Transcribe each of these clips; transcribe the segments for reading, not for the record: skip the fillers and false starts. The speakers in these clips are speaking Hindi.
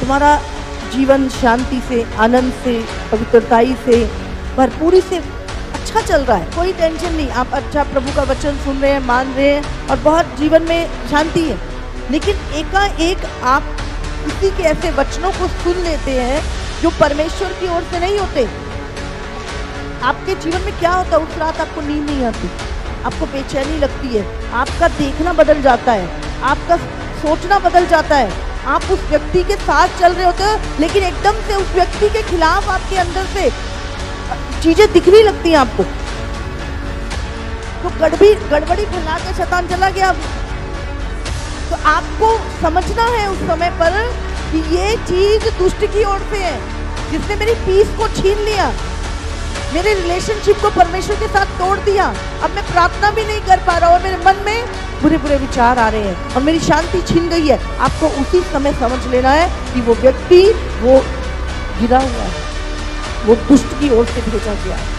तुम्हारा जीवन शांति से, आनंद से, पवित्रताई से, भरपूरी से अच्छा चल रहा है, कोई टेंशन नहीं, आप अच्छा प्रभु का वचन सुन रहे हैं, मान रहे हैं और बहुत जीवन में शांति है। लेकिन एकाएक आप किसी के ऐसे वचनों को सुन लेते हैं जो परमेश्वर की ओर से नहीं होते। आपके जीवन में क्या होता है? उस रात आपको नींद नहीं आती, आपको बेचैनी लगती है, आपका देखना बदल जाता है, आपका सोचना बदल जाता है, आप उस व्यक्ति के साथ चल रहे होते हो लेकिन एकदम से उस व्यक्ति के खिलाफ आपके अंदर से चीजें दिखने लगती हैं आपको, तो गड़बड़ी फैला के शैतान चला गया। तो आपको समझना है उस समय पर कि ये चीज दुष्ट की ओर से है, जिसने मेरी पीस को छीन लिया, मेरे रिलेशनशिप को परमेश्वर के साथ तोड़ दिया। अब मैं प्रार्थना भी नहीं कर पा रहा और मेरे मन में बुरे बुरे विचार आ रहे हैं और मेरी शांति छीन गई है। आपको उसी समय समझ लेना है कि वो व्यक्ति वो गिरा हुआ है, वो दुष्ट की ओर से भेजा गया है।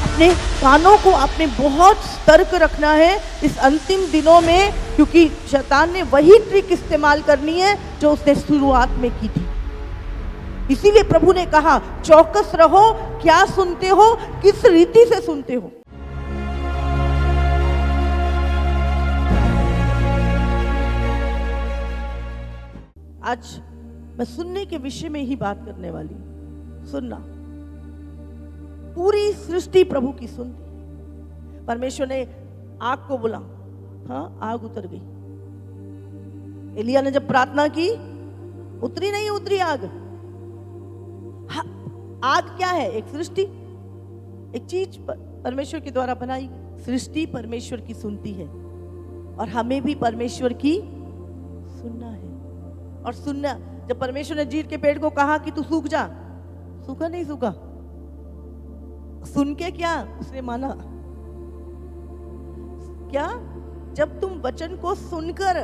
अपने कानों को आपने बहुत सतर्क रखना है इस अंतिम दिनों में, क्योंकि शैतान ने वही ट्रिक इस्तेमाल करनी है जो उसने शुरुआत में की थी। इसीलिए प्रभु ने कहा चौकस रहो, क्या सुनते हो, किस रीति से सुनते हो। आज मैं सुनने के विषय में ही बात करने वाली हूं। सुनना, पूरी सृष्टि प्रभु की सुनती। परमेश्वर ने आग को बोला, हाँ आग उतर गई। एलिया ने जब प्रार्थना की, उतरी नहीं उतरी आग। हाँ, आग क्या है? एक सृष्टि, एक चीज परमेश्वर के द्वारा बनाई। सृष्टि परमेश्वर की सुनती है और हमें भी परमेश्वर की सुनना है। और सुनना, जब परमेश्वर ने जीर के पेड़ को कहा कि तू सूख जा, सूखा नहीं सूखा, सुन के क्या उसने माना। क्या? जब तुम वचन को सुनकर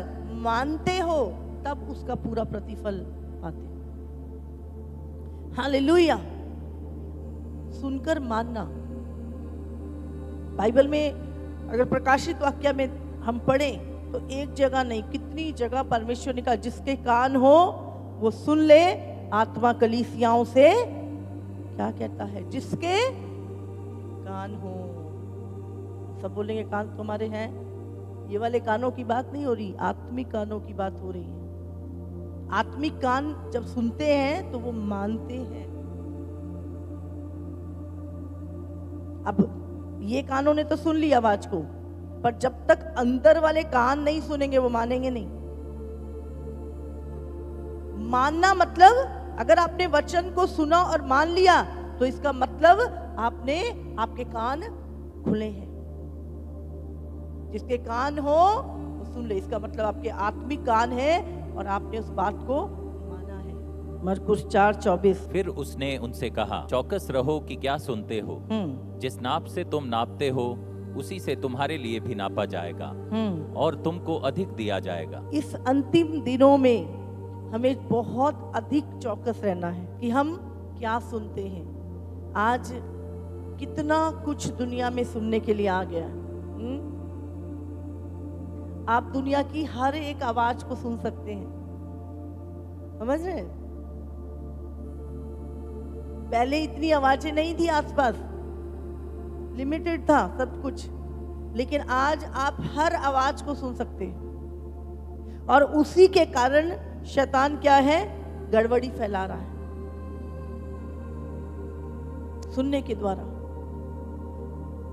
मानते हो तब उसका पूरा प्रतिफल पाते। हालेलुया। सुनकर मानना। बाइबल में अगर प्रकाशित वाक्य में हम पढ़ें तो एक जगह नहीं, कितनी जगह परमेश्वर ने कहा जिसके कान हो वो सुन ले। आत्मा कलीसियाओं से क्या कहता है? जिसके कान हो। सब बोलेंगे कान तुम्हारे हैं। ये वाले कानों की बात नहीं हो रही, आत्मिक कानों की बात हो रही है। आत्मिक कान जब सुनते हैं तो वो मानते हैं। अब ये कानों ने तो सुन ली आवाज को, पर जब तक अंदर वाले कान नहीं सुनेंगे वो मानेंगे नहीं। मानना मतलब अगर आपने वचन को सुना और मान लिया तो इसका मतलब आपके कान खुले हैं। जिसके कान हो वो सुन ले, इसका मतलब आपके आत्मिक कान है और आपने उस बात को माना है। मरकुस 4:24। फिर उसने उनसे कहा, चौकस रहो कि क्या सुनते हो। जिस नाप से तुम नापते हो उसी से तुम्हारे लिए भी नापा जाएगा और तुमको अधिक दिया जाएगा। इस अंतिम दिनों में हमें बहुत अधिक चौकस रहना है कि हम क्या सुनते हैं। आज कितना कुछ दुनिया में सुनने के लिए आ गया है। आप दुनिया की हर एक आवाज को सुन सकते हैं, समझ रहे हैं? पहले इतनी आवाजें नहीं थी आसपास, लिमिटेड था सब कुछ, लेकिन आज आप हर आवाज को सुन सकते हैं। और उसी के कारण शैतान क्या है? गड़बड़ी फैला रहा है सुनने के द्वारा।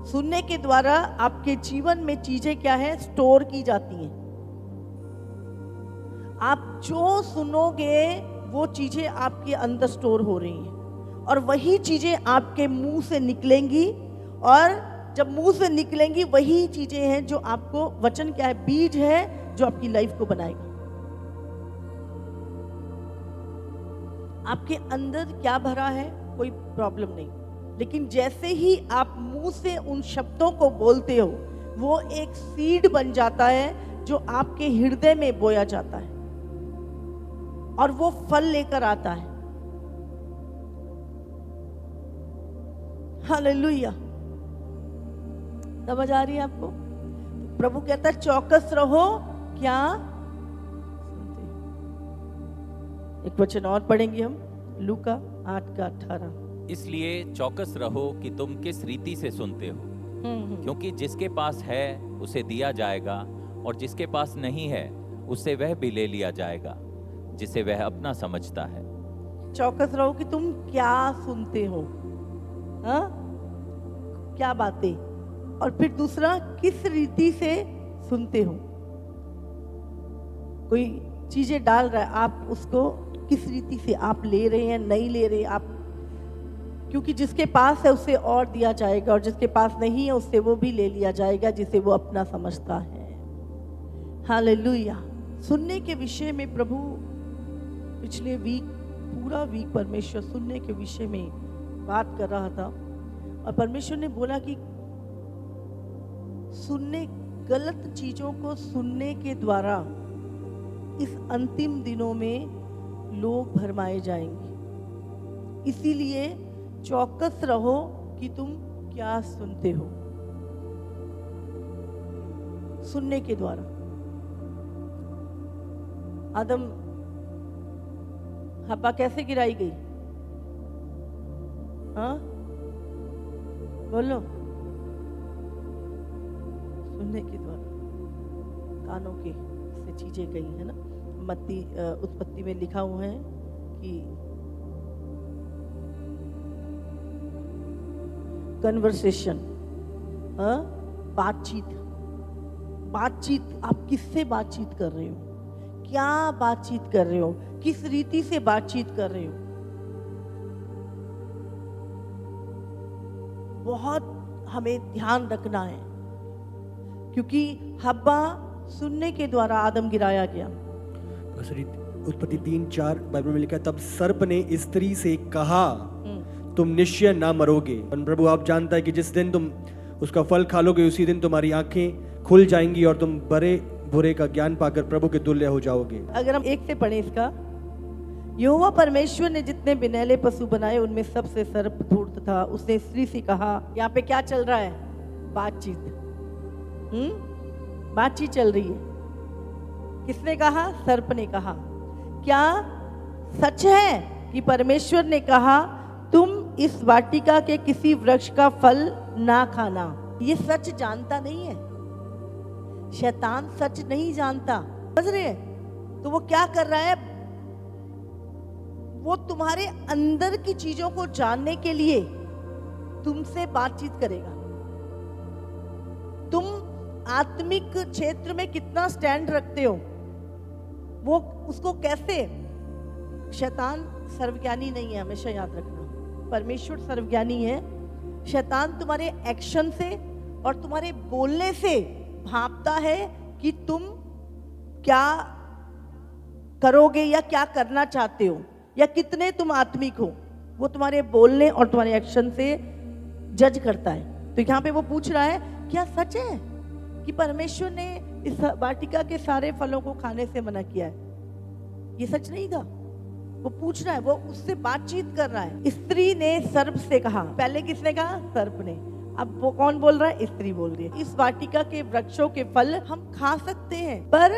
सुनने के द्वारा आपके जीवन में चीजें क्या है? स्टोर की जाती हैं। आप जो सुनोगे वो चीजें आपके अंदर स्टोर हो रही हैं और वही चीजें आपके मुंह से निकलेंगी। और जब मुंह से निकलेंगी वही चीजें हैं जो आपको, वचन क्या है? बीज है जो आपकी लाइफ को बनाएगा। आपके अंदर क्या भरा है कोई प्रॉब्लम नहीं, लेकिन जैसे ही आप मुंह से उन शब्दों को बोलते हो वो एक सीड बन जाता है जो आपके हृदय में बोया जाता है और वो फल लेकर आता है। हालेलुया। समझ आ रही है आपको? प्रभु कहता है चौकस रहो, क्या सुनते। एक वचन और पढ़ेंगे हम, लूका 8:18। इसलिए चौकस रहो कि तुम किस रीति से सुनते हो, क्योंकि जिसके पास है उसे दिया जाएगा, और जिसके पास नहीं है उससे वह भी ले लिया जाएगा, जिसे वह अपना समझता है। चौकस रहो कि तुम क्या सुनते हो, हाँ, क्या बातें, और फिर दूसरा किस रीति से सुनते हो। कोई चीजें डाल रहा है, आप उसको किस रीति से आप ले रहे हैं, नहीं ले रहे आप, क्योंकि जिसके पास है उसे और दिया जाएगा, और जिसके पास नहीं है उससे वो भी ले लिया जाएगा, जिसे वो अपना समझता है। हालेलुया। सुनने के विषय में प्रभु पिछले पूरा वीक परमेश्वर सुनने के विषय में बात कर रहा था, और परमेश्वर ने बोला कि सुनने, गलत चीजों को सुनने के द्वारा इस अंतिम दिनों में लोग भरमाए जाएंगे। इसीलिए चौकस रहो कि तुम क्या सुनते हो। सुनने के द्वारा आदम हब्बा कैसे गिराई गई, हाँ बोलो, सुनने के द्वारा, कानों के से चीजें गई है ना। उत्पत्ति में लिखा हुआ है कि कन्वर्सेशन, बातचीत, आप किससे बातचीत कर रहे हो, क्या बातचीत कर रहे हो, किस रीति से बातचीत कर रहे हो। बहुत हमें ध्यान रखना है, क्योंकि हब्बा सुनने के द्वारा आदम गिराया गया। उत्पत्ति 3:4 बाइबल में लिखा है, तब सर्प ने स्त्री से कहा तुम निश्चय ना मरोगे। प्रभु आप जानता है कि जिस दिन तुम उसका फल खा लोगे उसी दिन तुम्हारी आंखें खुल जाएंगी और तुम बड़े बुरे का ज्ञान पाकर प्रभु के तुल्य हो जाओगे। अगर हम एक से पढ़ें इसका, यहोवा परमेश्वर ने जितने बिनैले पशु बनाए उनमें सबसे सर्प धूर्त था। उसने स्त्री से कहा, यहाँ पे क्या चल रहा है, बातचीत, बातचीत चल रही है। किसने कहा, सर्प ने कहा, क्या सच है कि परमेश्वर ने कहा तुम इस वाटिका के किसी वृक्ष का फल ना खाना। ये सच जानता नहीं है, शैतान सच नहीं जानता, समझ रहे हैं। तो वो क्या कर रहा है, वो तुम्हारे अंदर की चीजों को जानने के लिए तुमसे बातचीत करेगा। तुम आत्मिक क्षेत्र में कितना स्टैंड रखते हो, वो उसको कैसे, शैतान सर्वज्ञानी नहीं है, हमेशा याद रखना। परमेश्वर सर्वज्ञानी है। शैतान तुम्हारे एक्शन से और तुम्हारे बोलने से भांपता है कि तुम क्या करोगे या क्या करना चाहते हो या कितने तुम आत्मिक हो। वो तुम्हारे बोलने और तुम्हारे एक्शन से जज करता है। तो यहाँ पे वो पूछ रहा है, क्या सच है कि परमेश्वर ने इस वाटिका के सारे फलों को खाने से मना किया है? ये सच नहीं था। वो पूछ रहा है, वो उससे बातचीत कर रहा है। स्त्री ने सर्प से कहा, पहले किसने कहा, सर्प ने। अब वो कौन बोल रहा है, स्त्री बोल रही है। इस वाटिका के वृक्षों के फल हम खा सकते हैं, पर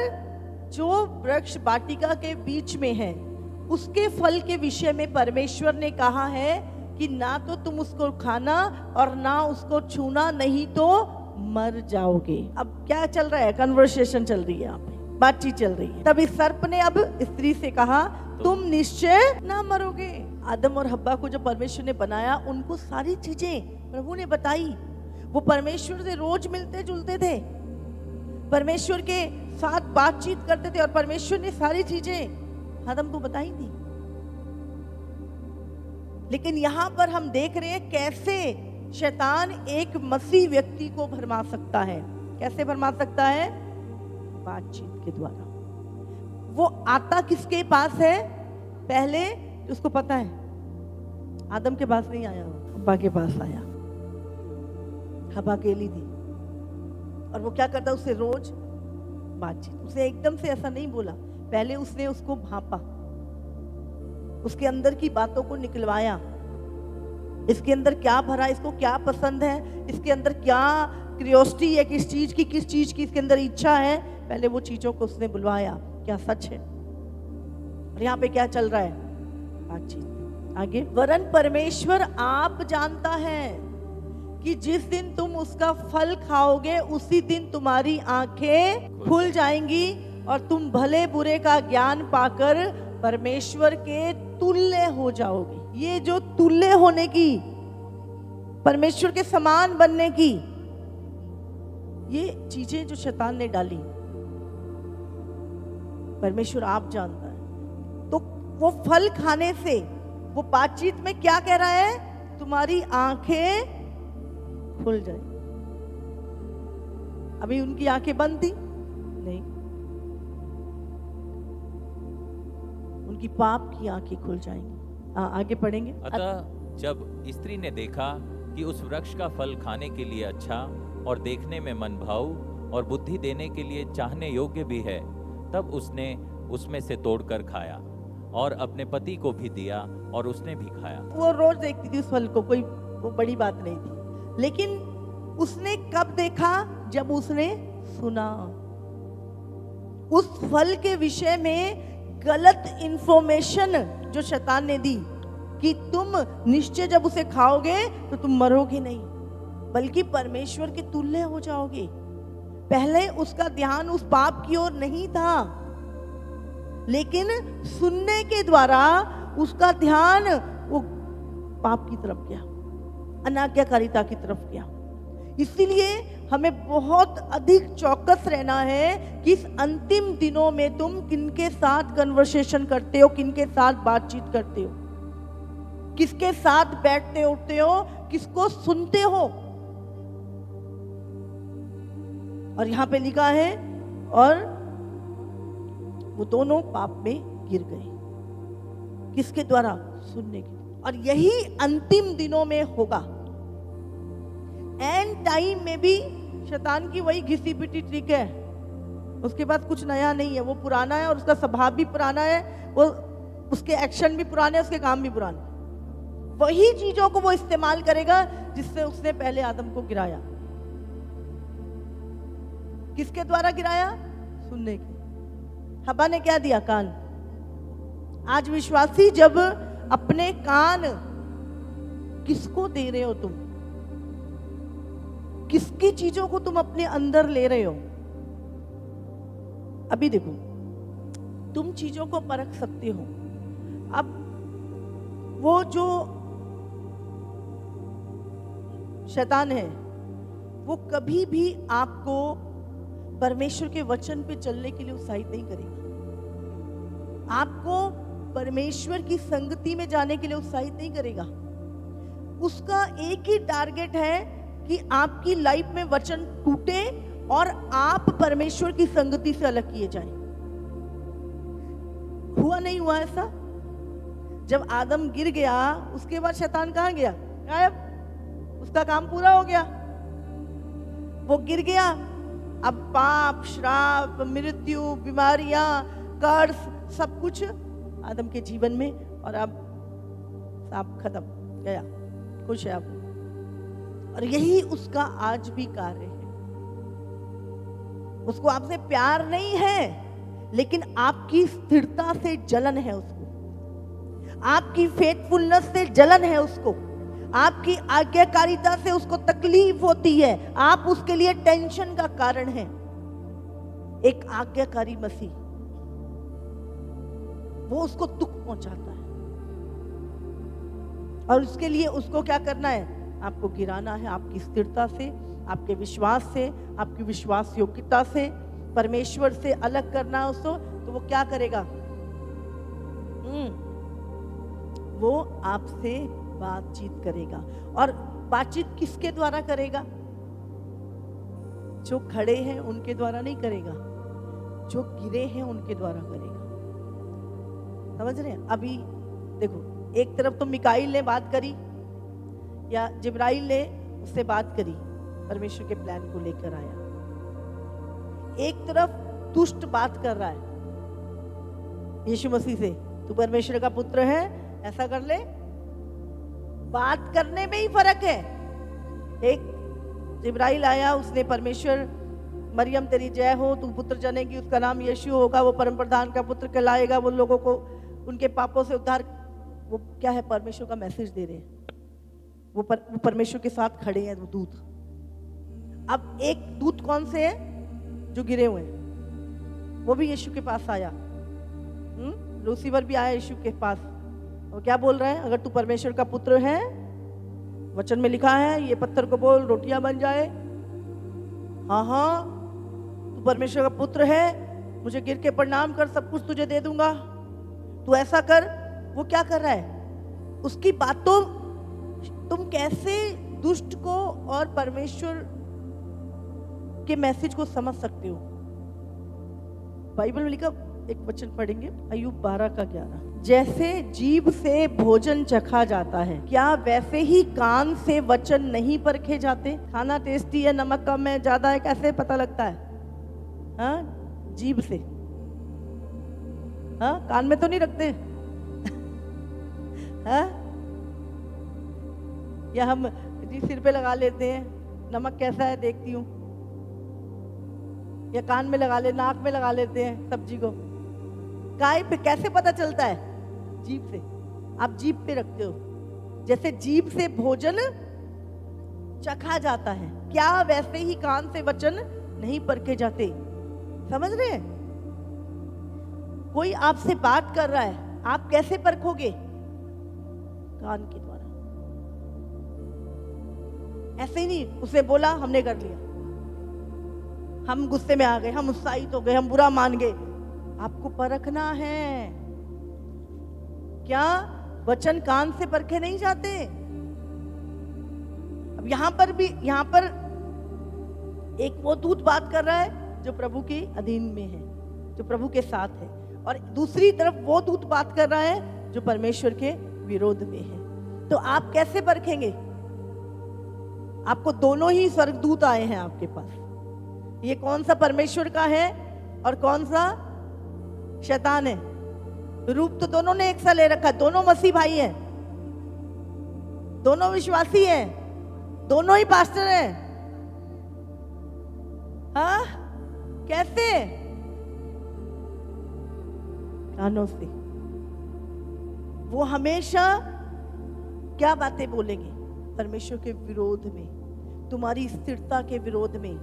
जो वृक्ष वाटिका के बीच में है उसके फल के विषय में परमेश्वर ने कहा है कि ना तो तुम उसको खाना और ना उसको छूना, नहीं तो मर जाओगे। अब क्या चल रहा है, कन्वर्सेशन चल रही है, यहाँ पे बातचीत चल रही है। तब इस सर्प ने अब स्त्री से कहा, तुम निश्चय ना मरोगे। आदम और हब्बा को जो परमेश्वर ने बनाया, उनको सारी चीजें प्रभु ने बताई। वो परमेश्वर से रोज मिलते जुलते थे, परमेश्वर के साथ बातचीत करते थे, और परमेश्वर ने सारी चीजें आदम को बताई थी। लेकिन यहां पर हम देख रहे हैं कैसे शैतान एक मसीह व्यक्ति को भरमा सकता है। कैसे भरमा सकता है? बातचीत के द्वारा। वो आता किसके पास है? पहले उसको पता है, आदम के पास नहीं आया, हब्बा के पास आया। हब्बा अकेली थी, और वो क्या करता, उससे रोज बातचीत। उसे एकदम से ऐसा नहीं बोला, पहले उसने उसको भांपा, उसके अंदर की बातों को निकलवाया। इसके अंदर क्या भरा, इसको क्या पसंद है, इसके अंदर क्या क्यूरियोसिटी है, किस चीज की इसके अंदर इच्छा है। पहले वो चीजों को उसने बुलवाया, क्या सच है? और यहाँ पे क्या चल रहा है? बातचीत। आगे, वरन परमेश्वर आप जानता है कि जिस दिन तुम उसका फल खाओगे उसी दिन तुम्हारी आंखें खुल जाएंगी और तुम भले बुरे का ज्ञान पाकर परमेश्वर के तुल्य हो जाओगे। ये जो तुल्य होने की, परमेश्वर के समान बनने की, ये चीजें जो शैतान ने डाली, परमेश्वर आप जानता है। तो वो फल खाने से, वो बातचीत में क्या कह रहा है? तुम्हारी आंखें खुल जाए। अभी उनकी आंखें बंद थी? नहीं, उनकी पाप की आंखें खुल जाएंगी। आगे पढ़ेंगे। अतः जब स्त्री ने देखा कि उस वृक्ष का फल खाने के लिए अच्छा और देखने में मनभाऊ और बुद्धि देने के लिए चाहने योग्य भी है, तब उसने उसमें से तोड़कर खाया और अपने पति को भी दिया और उसने भी खाया। वो रोज देखती थी उस फल को, कोई वो बड़ी बात नहीं थी, लेकिन उसने कब देखा? जब उसने सुना। उस फल के विषय में गलत इंफॉर्मेशन जो शैतान ने दी कि तुम निश्चय जब उसे खाओगे तो तुम मरोगे नहीं, बल्कि परमेश्वर के तुल्य हो जाओगे। पहले उसका ध्यान उस पाप की ओर नहीं था, लेकिन सुनने के द्वारा उसका ध्यान वो पाप की तरफ गया, अनाज्ञाकारिता की तरफ गया। इसीलिए हमें बहुत अधिक चौकस रहना है कि इस अंतिम दिनों में तुम किनके साथ कन्वर्सेशन करते हो, किनके साथ बातचीत करते हो, किसके साथ बैठते उठते हो, किसको सुनते हो। और यहां पे लिखा है और वो दोनों पाप में गिर गए। किसके द्वारा? सुनने के। और यही अंतिम दिनों में होगा। एंड टाइम में भी शैतान की वही घिसी पिटी ट्रिक है, उसके पास कुछ नया नहीं है, वो पुराना है और उसका स्वभाव भी पुराना है, वो उसके एक्शन भी पुराने हैं, उसके काम भी पुराने। वही चीजों को वो इस्तेमाल करेगा जिससे उसने पहले आदम को गिराया। किसके द्वारा गिराया? सुनने के। हवा ने क्या दिया? कान। आज विश्वासी जब अपने कान किसको दे रहे हो? तुम किसकी चीजों को तुम अपने अंदर ले रहे हो? अभी देखो, तुम चीजों को परख सकते हो। अब वो जो शैतान है वो कभी भी आपको परमेश्वर के वचन पे चलने के लिए उत्साहित नहीं करेगा, आपको परमेश्वर की संगति में जाने के लिए उत्साहित नहीं करेगा। उसका एक ही टारगेट है कि आपकी लाइफ में वचन टूटे और आप परमेश्वर की संगति से अलग किए जाएं। हुआ नहीं हुआ ऐसा? जब आदम गिर गया उसके बाद शैतान कहाँ गया? गायब। उसका काम पूरा हो गया, वो गिर गया। अब पाप, श्राप, मृत्यु, बीमारियां, कर्ज, सब कुछ आदम के जीवन में, और अब सब खत्म, गया, खुश है अब। और यही उसका आज भी कार्य है। उसको आपसे प्यार नहीं है, लेकिन आपकी स्थिरता से जलन है उसको, आपकी फेथफुलनेस से जलन है उसको, आपकी आज्ञाकारिता से उसको तकलीफ होती है, आप उसके लिए टेंशन का कारण है। एक आज्ञाकारी मसीह, वो उसको दुख पहुंचाता है, और उसके लिए उसको क्या करना है? आपको गिराना है, आपकी स्थिरता से, आपके विश्वास से, आपकी विश्वास योग्यता से, परमेश्वर से अलग करना है उसको। तो वो क्या करेगा? वो आपसे बातचीत करेगा। और बातचीत किसके द्वारा करेगा? जो खड़े हैं उनके द्वारा नहीं करेगा, जो गिरे हैं उनके द्वारा करेगा। समझ रहे हैं? अभी देखो, एक तरफ तो मिकाईल ने बात करी या जिब्राइल ने उससे बात करी, परमेश्वर के प्लान को लेकर आया। एक तरफ दुष्ट बात कर रहा है यीशु मसीह से, तू परमेश्वर का पुत्र है, ऐसा कर ले। बात करने में ही फर्क है। एक जिब्राइल आया, उसने परमेश्वर, मरियम तेरी जय हो, तू पुत्र जनेगी, उसका नाम यीशु होगा, वो परम प्रधान का पुत्र कहलाएगा, वो लोगों को उनके पापों से उद्धार, वो क्या है, परमेश्वर का मैसेज दे रहे हैं। वो परमेश्वर के साथ खड़े हैं वो दूत। अब एक दूत कौन से है, जो गिरे हुए हैं, वो भी यीशु के पास आया। लूसीफर भी आया यीशु के पास। वो क्या बोल रहा है, अगर तू परमेश्वर का पुत्र है, वचन में लिखा है ये पत्थर को बोल रोटियां बन जाए। हाँ हाँ, तू परमेश्वर का पुत्र है, मुझे गिर के प्रणाम कर, सब कुछ तुझे दे दूंगा, तू ऐसा कर। वो क्या कर रहा है, उसकी बातों, तुम कैसे दुष्ट को और परमेश्वर के मैसेज को समझ सकते हो। बाइबल में लिखा, एक वचन पढ़ेंगे, अय्यूब 12:11। जैसे जीभ से भोजन चखा जाता है, क्या वैसे ही कान से वचन नहीं परखे जाते। खाना टेस्टी है, नमक कम है, ज्यादा है, कैसे पता लगता है? हाँ, जीभ से। हाँ, कान में तो नहीं रखते। हाँ, या हम जी सिर पे लगा लेते हैं, नमक कैसा है देखती हूँ, या कान में लगा ले, नाक में लगा लेते हैं सब्जी को। काय पे कैसे पता चलता है? जीभ से। आप जीभ पे रखते हो। जैसे जीभ से भोजन चखा जाता है, क्या वैसे ही कान से वचन नहीं परखे जाते। समझ रहे हैं? कोई आपसे बात कर रहा है, आप कैसे परखोगे? कान के द्वारा। ऐसे ही नहीं, उसने बोला हमने कर लिया, हम गुस्से में आ गए, हम उत्साहित हो गए, हम बुरा मान गए। आपको परखना है। क्या वचन कान से परखे नहीं जाते? अब यहां पर एक वो दूत बात कर रहा है जो प्रभु के अधीन में है, जो प्रभु के साथ है, और दूसरी तरफ वो दूत बात कर रहा है जो परमेश्वर के विरोध में है। तो आप कैसे परखेंगे? आपको दोनों ही स्वर्गदूत आए हैं आपके पास। ये कौन सा परमेश्वर का है और कौन सा शैतान है? रूप तो दोनों ने एक सा ले रखा है, दोनों मसीह भाई हैं, दोनों विश्वासी हैं, दोनों ही पास्टर हैं। हाँ, कैसे? कानों से। वो हमेशा क्या बातें बोलेंगे? परमेश्वर के विरोध में, तुम्हारी स्थिरता के विरोध में।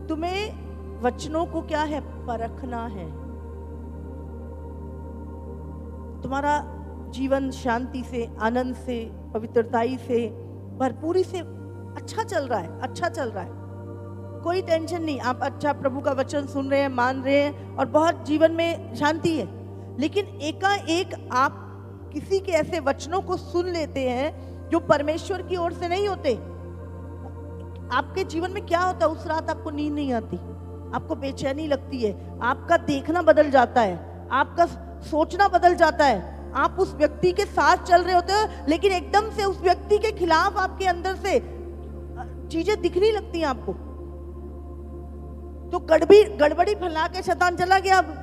तुम्हें वचनों को क्या है? परखना है। तुम्हारा जीवन शांति से, आनंद से, पवित्रताई से, भरपूरी से अच्छा चल रहा है, अच्छा चल रहा है, कोई टेंशन नहीं। आप अच्छा प्रभु का वचन सुन रहे हैं, मान रहे हैं, और बहुत जीवन में शांति है। लेकिन एकाएक आप किसी के ऐसे वचनों को सुन लेते हैं जो परमेश्वर की ओर से नहीं होते। आपके जीवन में क्या होता है? उस रात आपको नींद नहीं आती, आपको बेचैनी लगती है, आपका देखना बदल जाता है, आपका सोचना बदल जाता है। आप उस व्यक्ति के साथ चल रहे होते हो, लेकिन एकदम से उस व्यक्ति के खिलाफ आपके अंदर से चीजें दिखने लगती हैं आपको। तो गड़बड़ी फैला के शैतान चला गया। अब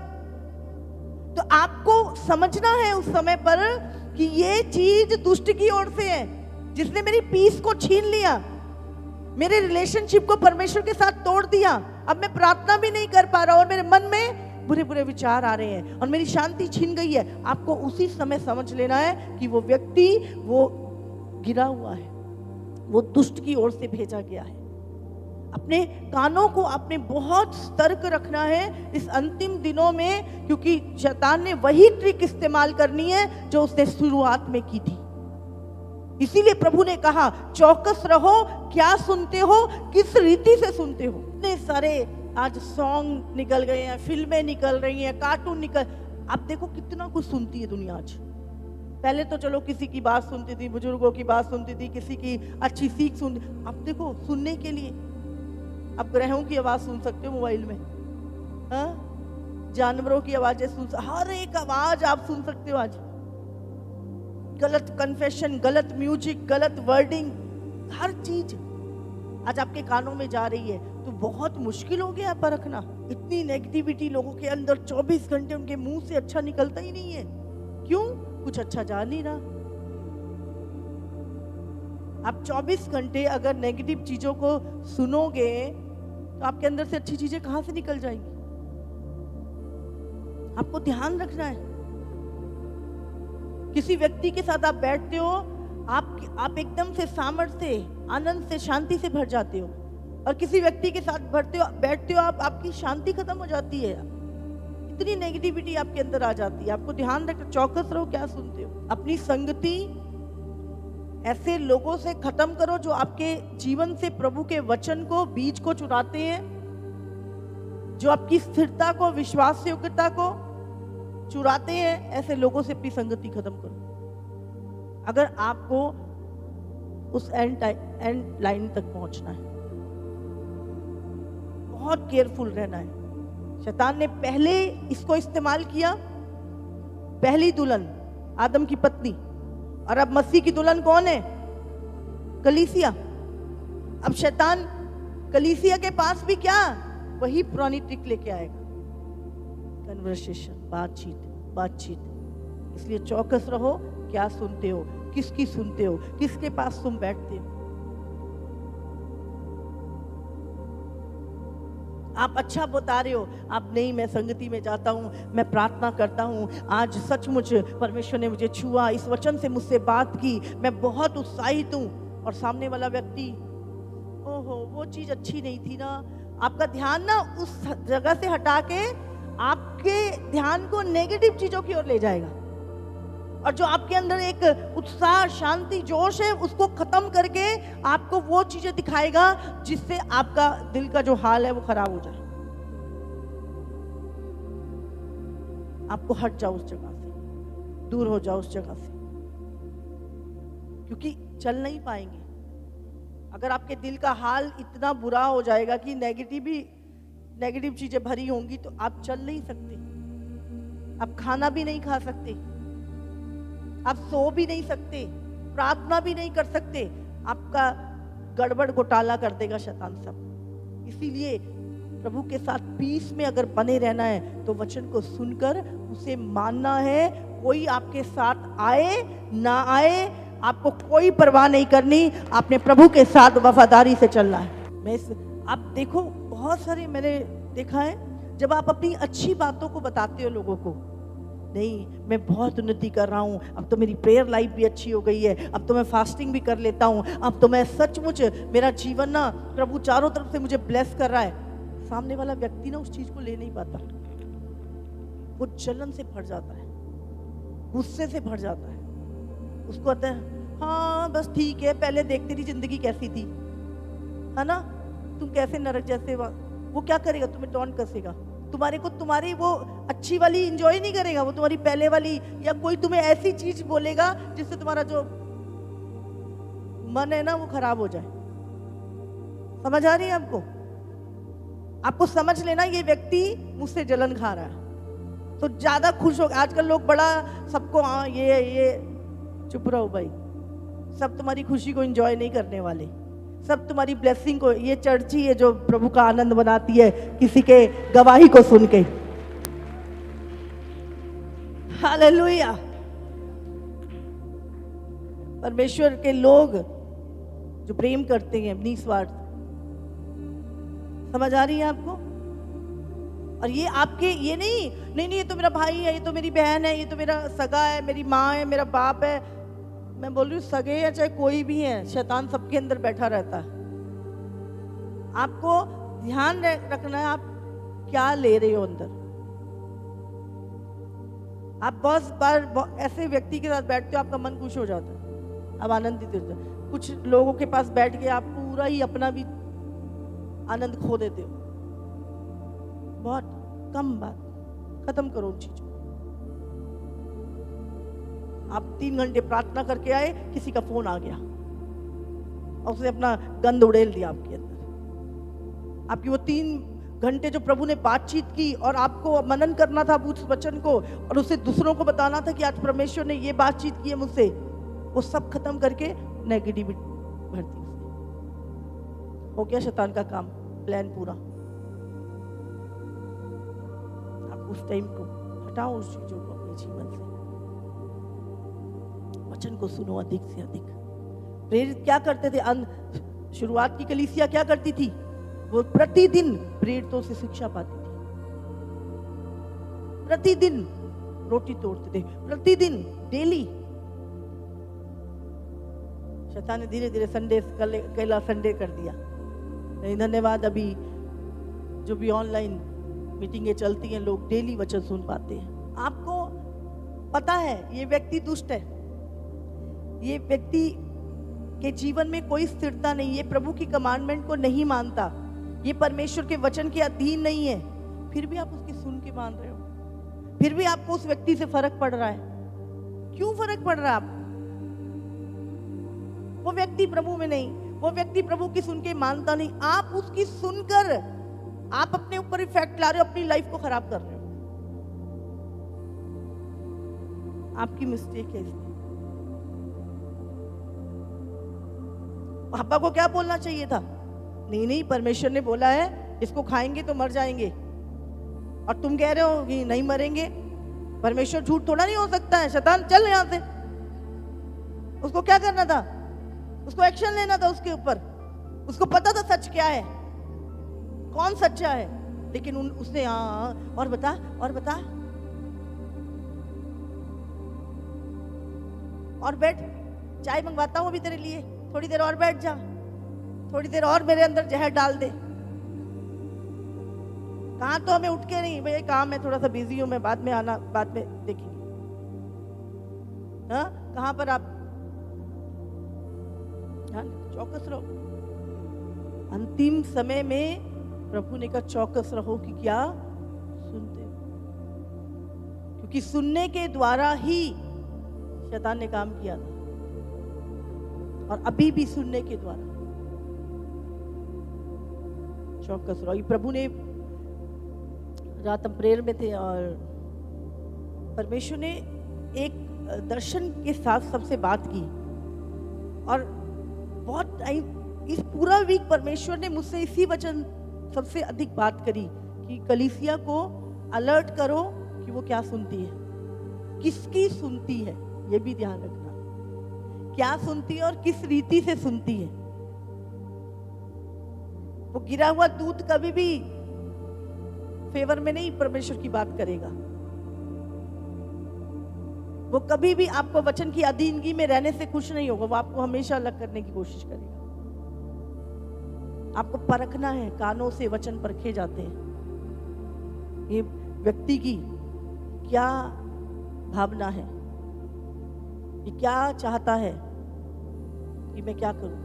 तो आपको समझना है उस समय पर कि ये चीज दुष्ट की ओर से है, जिसने मेरी पीस को छीन लिया, मेरे रिलेशनशिप को परमेश्वर के साथ तोड़ दिया। अब मैं प्रार्थना भी नहीं कर पा रहा और मेरे मन में बुरे बुरे विचार आ रहे हैं और मेरी शांति छीन गई है। आपको उसी समय समझ लेना है कि वो व्यक्ति वो गिरा हुआ है, वो दुष्ट की ओर से भेजा गया है। अपने कानों को आपने बहुत सतर्क रखना है इस अंतिम दिनों में, क्योंकि शैतान ने वही ट्रिक इस्तेमाल करनी है जो उसने शुरुआत में की थी। इसीलिए प्रभु ने कहा चौकस रहो, क्या सुनते हो, किस रीति से सुनते हो। इतने सारे आज सॉन्ग निकल गए हैं, फिल्में निकल रही हैं, कार्टून निकल, आप देखो कितना कुछ सुनती है दुनिया आज। पहले तो चलो किसी की बात सुनती थी, बुजुर्गों की बात सुनती थी, किसी की अच्छी सीख सुनती, अब देखो सुनने के लिए अब ग्रहों की आवाज सुन सकते हो मोबाइल में, हाँ, जानवरों की आवाजें सुन, हर एक आवाज आप सुन सकते हो आज। गलत कन्फेशन, गलत म्यूजिक, गलत वर्डिंग, हर चीज आज आपके कानों में जा रही है। तो बहुत मुश्किल हो गया परखना। इतनी नेगेटिविटी लोगों के अंदर, 24 घंटे उनके मुंह से अच्छा निकलता ही नहीं है। क्यों? कुछ अच्छा जा नहीं रहा। आप 24 घंटे अगर नेगेटिव चीजों को सुनोगे तो आपके अंदर से अच्छी चीजें कहां से निकल जाएंगी? आपको ध्यान रखना है। किसी व्यक्ति के साथ आप बैठते हो, आप एकदम से सामर्थ्य, आनंद से, शांति से भर जाते हो, और किसी व्यक्ति के साथ बैठते हो आपकी शांति खत्म हो जाती है, इतनी नेगेटिविटी आपके अंदर आ जाती है। आपको ध्यान रखना, चौकस रहो क्या सुनते हो। अपनी संगति ऐसे लोगों से खत्म करो जो आपके जीवन से प्रभु के वचन को, बीज को चुराते हैं, जो आपकी स्थिरता को, विश्वास योग्यता को चुराते हैं। ऐसे लोगों से अपनी संगति खत्म करो अगर आपको उस एंड लाइन तक पहुंचना है। बहुत केयरफुल रहना है। शैतान ने पहले इसको इस्तेमाल किया, पहली दुल्हन आदम की पत्नी, और अब मसीह की दुल्हन कौन है? कलीसिया। अब शैतान कलीसिया के पास भी क्या, वही पुरानी ट्रिक लेके आएगा, कन्वर्सेशन, बातचीत। इसलिए चौकस रहो क्या सुनते हो, किसकी सुनते हो, किसके पास तुम बैठते हो। आप अच्छा बता रहे हो, आप नहीं, मैं संगति में जाता हूँ, मैं प्रार्थना करता हूँ, आज सचमुच परमेश्वर ने मुझे छुआ, इस वचन से मुझसे बात की, मैं बहुत उत्साहित हूँ, और सामने वाला व्यक्ति, ओहो वो चीज अच्छी नहीं थी ना। आपका ध्यान ना उस जगह से हटा के आपके ध्यान को नेगेटिव चीजों की ओर ले जाएगा, और जो आपके अंदर एक उत्साह, शांति, जोश है, उसको खत्म करके आपको वो चीजें दिखाएगा जिससे आपका दिल का जो हाल है वो खराब हो जाए। आपको हट जाओ उस जगह से, दूर हो जाओ उस जगह से, क्योंकि चल नहीं पाएंगे। अगर आपके दिल का हाल इतना बुरा हो जाएगा कि नेगेटिव चीजें भरी होंगी, तो आप चल नहीं सकते, आप खाना भी नहीं खा सकते, आप सो भी नहीं सकते, प्रार्थना भी नहीं कर सकते। आपका गड़बड़ घोटाला कर देगा शैतान सब। इसीलिए प्रभु के साथ पीस में अगर बने रहना है तो वचन को सुनकर उसे मानना है। कोई आपके साथ आए ना आए, आपको कोई परवाह नहीं करनी, आपने प्रभु के साथ वफादारी से चलना है। आप देखो, बहुत सारे मैंने देखा है, जब आप अपनी अच्छी बातों को बताते हो लोगों को, नहीं मैं बहुत उन्नति कर रहा हूँ, अब तो मेरी प्रेयर लाइफ भी अच्छी हो गई है, अब तो मैं फास्टिंग भी कर लेता हूँ, अब तो मैं सचमुच, मेरा जीवन ना प्रभु चारों तरफ से मुझे ब्लेस कर रहा है। सामने वाला व्यक्ति ना उस चीज को ले नहीं पाता, वो जलन से भर जाता है, गुस्से से भर जाता है। उसको कहते हैं हाँ बस ठीक है, पहले देख तेरी जिंदगी कैसी थी, है ना, तुम कैसे नरक जैसे, वो क्या करेगा, तुम्हें टॉन्ट कसेगा, तुम्हारी वो अच्छी वाली एंजॉय नहीं करेगा, वो तुम्हारी पहले वाली, या कोई तुम्हें ऐसी चीज बोलेगा जिससे तुम्हारा जो मन है ना वो खराब हो जाए। समझ आ रही है आपको समझ लेना, ये व्यक्ति मुझसे जलन खा रहा है, तो ज्यादा खुश हो। आजकल लोग बड़ा सबको, हाँ ये चुप रहो भाई, सब तुम्हारी खुशी को एंजॉय नहीं करने वाले, सब तुम्हारी ब्लेसिंग को, ये चर्च ही है जो प्रभु का आनंद बनाती है किसी के गवाही को सुन के। हालेलुया। परमेश्वर के लोग जो प्रेम करते हैं निस्वार्थ, समझ आ रही है आपको? और ये आपके, ये नहीं ये तो मेरा भाई है, ये तो मेरी बहन है, ये तो मेरा सगा है, मेरी माँ है, मेरा बाप है। मैं बोल रही हूँ सगे या चाहे कोई भी है, शैतान सबके अंदर बैठा रहता है। आपको ध्यान रखना है आप क्या ले रहे हो अंदर। आप बहुत बार ऐसे व्यक्ति के साथ बैठते हो, आपका मन खुश हो जाता है, आप आनंदित होते हो। कुछ लोगों के पास बैठ के आप पूरा ही अपना भी आनंद खो देते हो। बहुत कम बात, खत्म करो उन चीजों। आप 3 घंटे प्रार्थना करके आए, किसी का फोन आ गया और उसने अपना गंध उड़ेल दिया आपके अंदर। आपकी वो 3 घंटे जो प्रभु ने बातचीत की और आपको मनन करना था उस वचन को, और उसे दूसरों को बताना था कि आज परमेश्वर ने ये बातचीत की है मुझसे, वो सब खत्म करके नेगेटिविटी भरती हो गया शैतान का काम, प्लान पूरा। आप उस टाइम को हटाओ, उस चीजों को अपने जीवन से, वचन को सुनो अधिक से अधिक। प्रेरित क्या करते थे? शुरुआत की कलीसिया क्या करती थी? वो प्रतिदिन प्रेरितों से शिक्षा पाती थी, प्रतिदिन रोटी तोड़ते थे, प्रतिदिन डेली शैतान ने धीरे धीरे संडे अकेला संडे कर दिया। नहीं, धन्यवाद, अभी जो भी ऑनलाइन मीटिंगें चलती हैं लोग डेली वचन सुन पाते हैं। आपको पता है ये व्यक्ति दुष्ट है, ये व्यक्ति के जीवन में कोई स्थिरता नहीं, ये प्रभु की कमांडमेंट को नहीं मानता, ये परमेश्वर के वचन के अधीन नहीं है, फिर भी आप उसकी सुन के मान रहे हो, फिर भी आपको उस व्यक्ति से फर्क पड़ रहा है। क्यों फर्क पड़ रहा है आपको? वो व्यक्ति प्रभु में नहीं, वो व्यक्ति प्रभु की सुन के मानता नहीं, आप उसकी सुनकर आप अपने ऊपर इफेक्ट ला रहे हो, अपनी लाइफ को खराब कर रहे हो। आपकी मिस्टेक है इसमें। पापा को क्या बोलना चाहिए था? नहीं नहीं, परमेश्वर ने बोला है इसको खाएंगे तो मर जाएंगे, और तुम कह रहे हो कि नहीं मरेंगे। परमेश्वर झूठ थोड़ा नहीं हो सकता है। शैतान चल यहां से। उसको क्या करना था? उसको एक्शन लेना था उसके ऊपर। उसको पता था सच क्या है, कौन सच्चा है, लेकिन उसने और बता और बैठ, चाय मंगवाता हूं अभी तेरे लिए, थोड़ी देर और बैठ जा, थोड़ी देर और मेरे अंदर जहर डाल दे। कहा तो हमें उठ के नहीं, भाई काम है, थोड़ा सा बिजी हूं मैं, बाद में आना, बाद में देखेंगे। हाँ, कहां पर आप? चौकस रहो। अंतिम समय में प्रभु ने कहा चौकस रहो कि क्या सुनते हो, क्योंकि सुनने के द्वारा ही शैतान ने काम किया था, और अभी भी सुनने के द्वारा। चौकस रहो। प्रभु ने, रात हम प्रेयर में थे और परमेश्वर ने एक दर्शन के साथ सबसे बात की, और बहुत टाइम, इस पूरा वीक परमेश्वर ने मुझसे इसी वचन सबसे अधिक बात करी कि कलीसिया को अलर्ट करो कि वो क्या सुनती है, किसकी सुनती है, ये भी ध्यान रखना, क्या सुनती है और किस रीति से सुनती है। वो गिरा हुआ दूध कभी भी फेवर में नहीं परमेश्वर की बात करेगा। वो कभी भी आपको वचन की अधीनगी में रहने से खुश नहीं होगा, वो आपको हमेशा अलग करने की कोशिश करेगा। आपको परखना है, कानों से वचन परखे जाते हैं। ये व्यक्ति की क्या भावना है, ये क्या चाहता है कि मैं क्या करूं।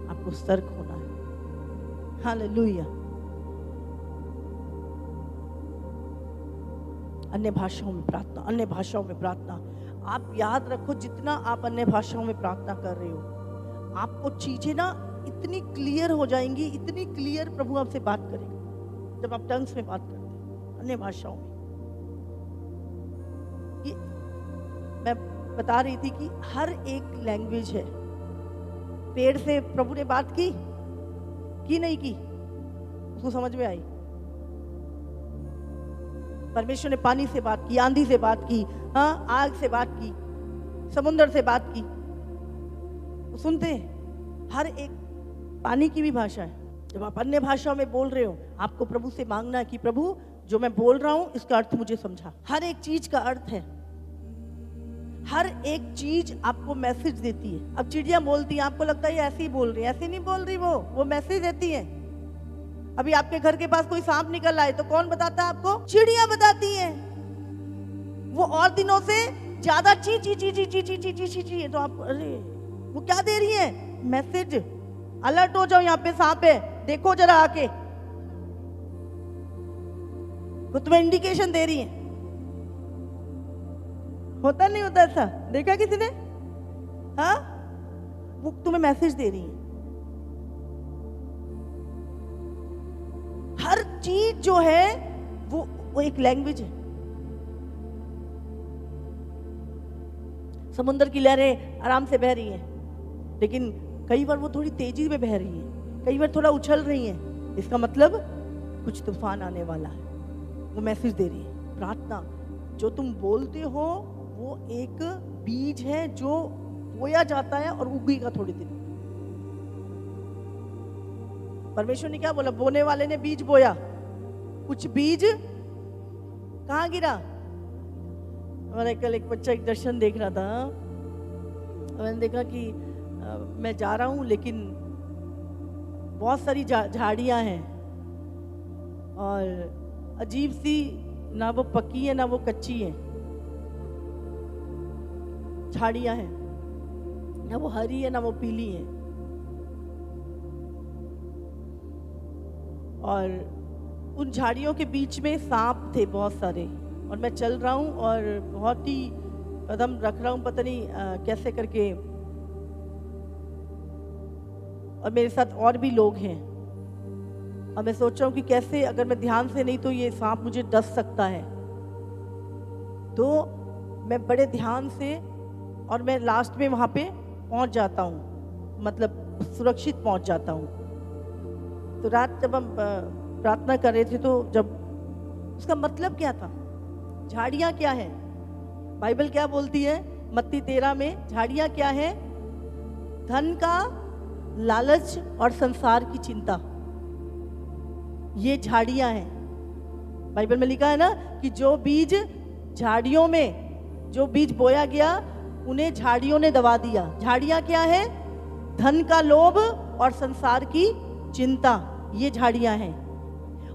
आपको सतर्क होना है। हालेलुया। अन्य भाषाओं में प्रार्थना, अन्य भाषाओं में प्रार्थना। आप याद रखो, जितना आप अन्य भाषाओं में प्रार्थना कर रहे हो, आपको चीजें ना इतनी क्लियर हो जाएंगी, इतनी क्लियर प्रभु आपसे बात करेगा जब आप टंग्स में बात करते हैं, अन्य भाषाओं में। ये मैं बता रही थी कि हर एक लैंग्वेज है। पेड़ से प्रभु ने बात की नहीं की, उसको समझ में आई। परमेश्वर ने पानी से बात की, आंधी से बात की, हाँ, आग से बात की, समुद्र से बात की, तो सुनते हैं। हर एक, पानी की भी भाषा है। जब आप अन्य भाषाओं में बोल रहे हो, आपको प्रभु से मांगना है कि प्रभु जो मैं बोल रहा हूं इसका अर्थ मुझे समझा। हर एक चीज का अर्थ है, हर एक चीज आपको मैसेज देती है। अब चिड़िया बोलती है, आपको लगता है ये ऐसे ही बोल रही है, ऐसे नहीं बोल रही, वो मैसेज देती है। अभी आपके घर के पास कोई सांप निकल आए तो कौन बताता है आपको? चिड़िया बताती है। वो और दिनों से ज्यादा ची ची ची ची ची ची ची ची ची ची, तो आप, अरे वो क्या दे रही है? मैसेज। अलर्ट हो जाओ, यहाँ पे सांप है, देखो जरा आके। वो तुम्हें इंडिकेशन दे रही है। होता नहीं होता ऐसा? देखा किसी ने? हाँ, वो तुम्हें मैसेज दे रही है। हर चीज जो है वो एक लैंग्वेज है। समुद्र की लहरें आराम से बह रही हैं, लेकिन कई बार वो थोड़ी तेजी में बह रही है, कई बार थोड़ा उछल रही है। इसका मतलब कुछ तूफान आने वाला है। वो मैसेज दे रही है। प्रार्थना, जो तुम बोलते हो वो एक बीज है जो बोया जाता है और उगेगा थोड़ी दिन। परमेश्वर ने क्या बोला? बोने वाले ने बीज बोया, कुछ बीज कहाँ गिरा? हमारे कल एक बच्चा एक दर्शन देख रहा था, मैंने देखा कि मैं जा रहा हूँ, लेकिन बहुत सारी झाड़ियाँ हैं और अजीब सी, ना वो पकी है ना वो कच्ची है, झाड़ियाँ हैं, ना वो हरी है ना वो पीली है। और उन झाड़ियों के बीच में सांप थे बहुत सारे, और मैं चल रहा हूँ और बहुत ही कदम रख रहा हूँ, पता नहीं कैसे करके, और मेरे साथ और भी लोग हैं, और मैं सोच रहा हूँ कि कैसे, अगर मैं ध्यान से नहीं तो ये सांप मुझे डस सकता है। तो मैं बड़े ध्यान से, और मैं लास्ट में वहाँ पे पहुँच जाता हूँ, मतलब सुरक्षित पहुँच जाता हूँ। तो रात जब हम प्रार्थना कर रहे थे, तो जब उसका मतलब क्या था, झाड़ियाँ क्या है, बाइबल क्या बोलती है मत्ती 13 में, झाड़ियाँ क्या है, धन का लालच और संसार की चिंता, ये झाड़ियाँ हैं। बाइबल में लिखा है ना कि जो बीज झाड़ियों में, जो बीज बोया गया उन्हें झाड़ियों ने दबा दिया। झाड़ियाँ क्या है, धन का लोभ और संसार की चिंता, ये झाड़ियाँ हैं।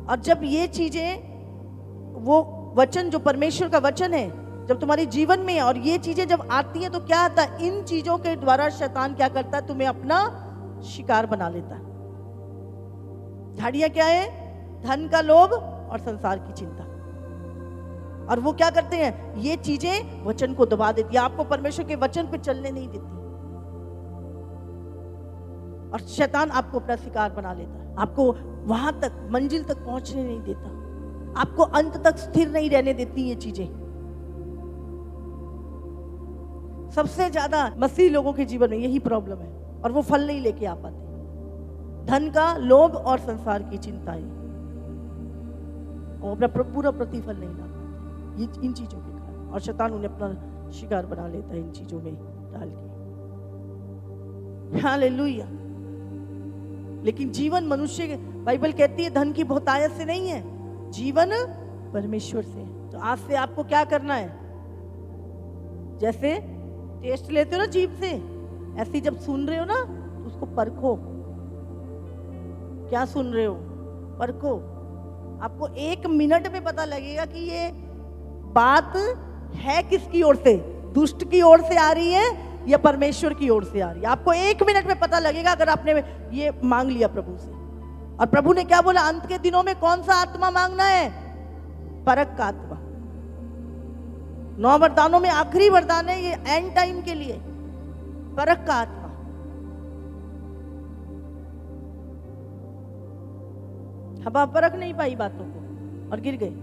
और जब ये चीजें, वो वचन जो परमेश्वर का वचन है जब तुम्हारे जीवन में, और ये चीजें जब आती हैं, तो क्या आता है, इन चीजों के द्वारा शैतान क्या करता है, तुम्हें अपना शिकार बना लेता है। झाड़ियाँ क्या है, धन का लोभ और संसार की चिंता, और वो क्या करते हैं, ये चीजें वचन को दबा देती है, आपको परमेश्वर के वचन पे चलने नहीं देती, और शैतान आपको अपना शिकार बना लेता है, आपको वहां तक, मंजिल तक पहुंचने नहीं देता, आपको अंत तक स्थिर नहीं रहने देती ये चीजें। सबसे ज्यादा मसीही लोगों के जीवन में यही प्रॉब्लम है, और वो फल नहीं लेके आ पाते, धन का लोभ और संसार की चिंताएं, वो अपना पूरा प्रतिफल नहीं ला पाते, ये इन चीजों के कारण, और शैतान उन्हें अपना शिकार बना लेता है इन चीजों में डाल के। हालेलुया। लेकिन जीवन मनुष्य, बाइबल कहती है, धन की बहुतायत से नहीं है, जीवन परमेश्वर से है। तो आज से आपको क्या करना है, जैसे टेस्ट लेते हो ना जीभ से, ऐसे जब सुन रहे हो ना तो उसको परखो, क्या सुन रहे हो, परखो। आपको 1 मिनट में पता लगेगा कि ये बात है किसकी ओर से, दुष्ट की ओर से आ रही है या परमेश्वर की ओर से आ रही है। आपको 1 मिनट में पता लगेगा, अगर आपने ये मांग लिया प्रभु से। और प्रभु ने क्या बोला, अंत के दिनों में कौन सा आत्मा मांगना है, परख का आत्मा। 9 वरदानों में आखिरी वरदान है ये, एंड टाइम के लिए, परख का आत्मा। हवा परख नहीं पाई बातों को और गिर गए।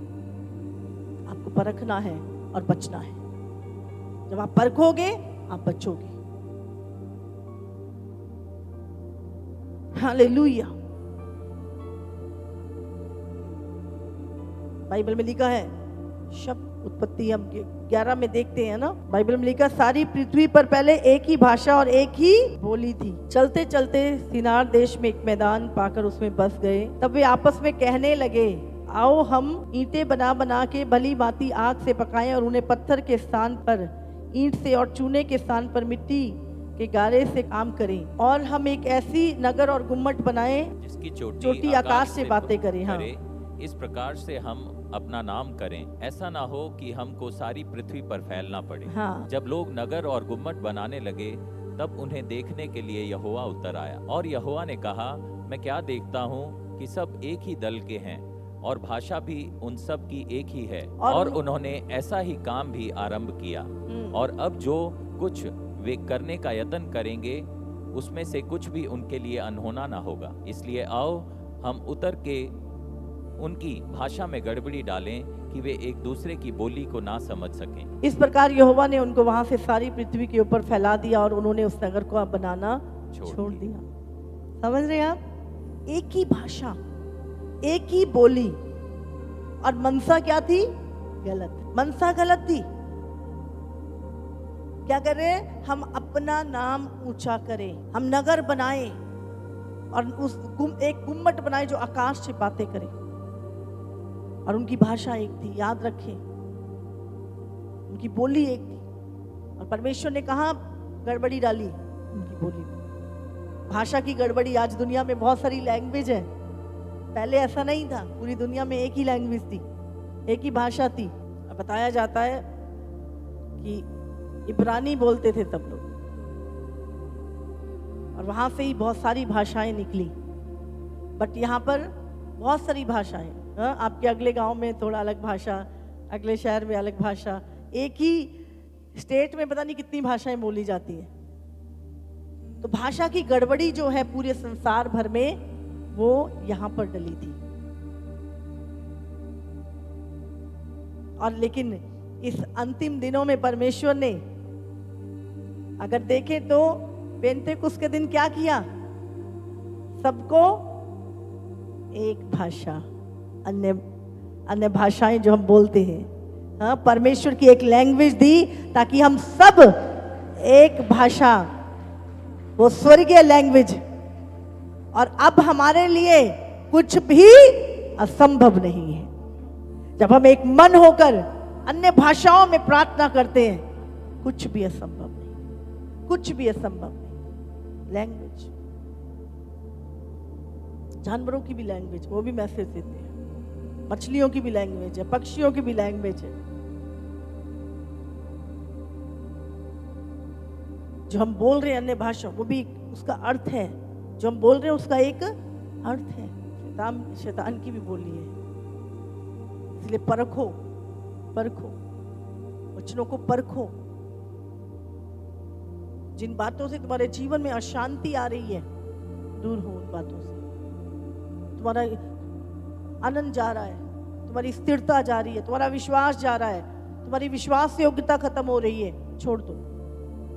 आपको परखना है और बचना है। जब आप परखोगे आप बचोगे। हालेलुया। बाइबल में लिखा है, शब्द उत्पत्ति हम 11 में देखते हैं ना, बाइबल में लिखा, सारी पृथ्वी पर पहले एक ही भाषा और एक ही बोली थी। चलते चलते सिनार देश में एक मैदान पाकर उसमें बस गए। तब वे आपस में कहने लगे, आओ हम ईंटें बना बना के भली भांति आग से पकाएं और उन्हें पत्थर के स्थान पर ईंट से और चूने के स्थान पर मिट्टी के गारे से काम करें, और हम एक ऐसी नगर और गुम्मट बनाएं जिसकी चोटी आकाश से बातें करें। हाँ, इस प्रकार से हम अपना नाम करें, ऐसा ना हो कि हमको सारी पृथ्वी पर फैलना पड़े। हाँ। जब लोग नगर और गुम्मट बनाने लगे, तब उन्हें देखने के लिए यहोवा उतर आया, और यहोवा ने कहा, मैं क्या देखता हूँ कि सब एक ही दल के हैं, और भाषा भी उन सब की एक ही है, और उन्होंने ऐसा ही काम भी आरंभ किया, और अब जो कुछ वे करने का यत्न करेंगे, उसमें से कुछ भी उनके लिए अनहोना ना होगा। इसलिए आओ हम उतर के उनकी भाषा में गड़बड़ी डालें कि वे एक दूसरे की बोली को ना समझ सकें। इस प्रकार यहोवा ने उनको वहां से सारी पृथ्वी के ऊपर फैला दिया, और उन्होंने उस नगर को बनाना छोड़ दिया। समझ रहे हैं आप? एक ही भाषा, एक ही बोली, और मनसा क्या थी? गलत। मनसा गलत थी। क्या कर रहे हैं? हम अपना नाम ऊंचा करें, हम नगर बनाएं, और एक गुम्मट बनाए जो आकाश से बातें करे, और उनकी भाषा एक थी। याद रखें, उनकी बोली एक थी, और परमेश्वर ने कहा गड़बड़ी डाली उनकी बोली में। भाषा की गड़बड़ी, आज दुनिया में बहुत सारी लैंग्वेज है, पहले ऐसा नहीं था, पूरी दुनिया में एक ही लैंग्वेज थी, एक ही भाषा थी। बताया जाता है कि इब्रानी बोलते थे सब लोग, और वहां से ही बहुत सारी भाषाएं निकली। बट यहाँ पर बहुत सारी भाषाएं, हाँ, आपके अगले गांव में थोड़ा अलग भाषा, अगले शहर में अलग भाषा, एक ही स्टेट में पता नहीं कितनी भाषाएं बोली जाती हैं। तो भाषा की गड़बड़ी जो है पूरे संसार भर में, वो यहां पर डली थी। और लेकिन इस अंतिम दिनों में परमेश्वर ने, अगर देखें तो पेंतेकुस्त के दिन क्या किया, सबको एक भाषा, अन्य भाषाएं जो हम बोलते हैं, हाँ, परमेश्वर की एक लैंग्वेज दी ताकि हम सब एक भाषा, वो स्वर्गीय लैंग्वेज। और अब हमारे लिए कुछ भी असंभव नहीं है। जब हम एक मन होकर अन्य भाषाओं में प्रार्थना करते हैं, कुछ भी असंभव नहीं, कुछ भी असंभव नहीं। लैंग्वेज, जानवरों की भी लैंग्वेज, वो भी मैसेज देते हैं, मछलियों की भी लैंग्वेज है, पक्षियों की भी लैंग्वेज है। जो हम बोल रहे हैं अन्य भाषा, वो भी उसका अर्थ है, जो हम बोल रहे हैं उसका एक अर्थ है। शैतान की भी बोली है। इसलिए परखो, वचनों को परखो। जिन बातों से तुम्हारे जीवन में अशांति आ रही है, दूर हो उन बातों से। तुम्हारा आनंद जा रहा है, तुम्हारी स्थिरता जा रही है, तुम्हारा विश्वास जा रहा है, तुम्हारी विश्वास योग्यता खत्म हो रही है, छोड़ दो,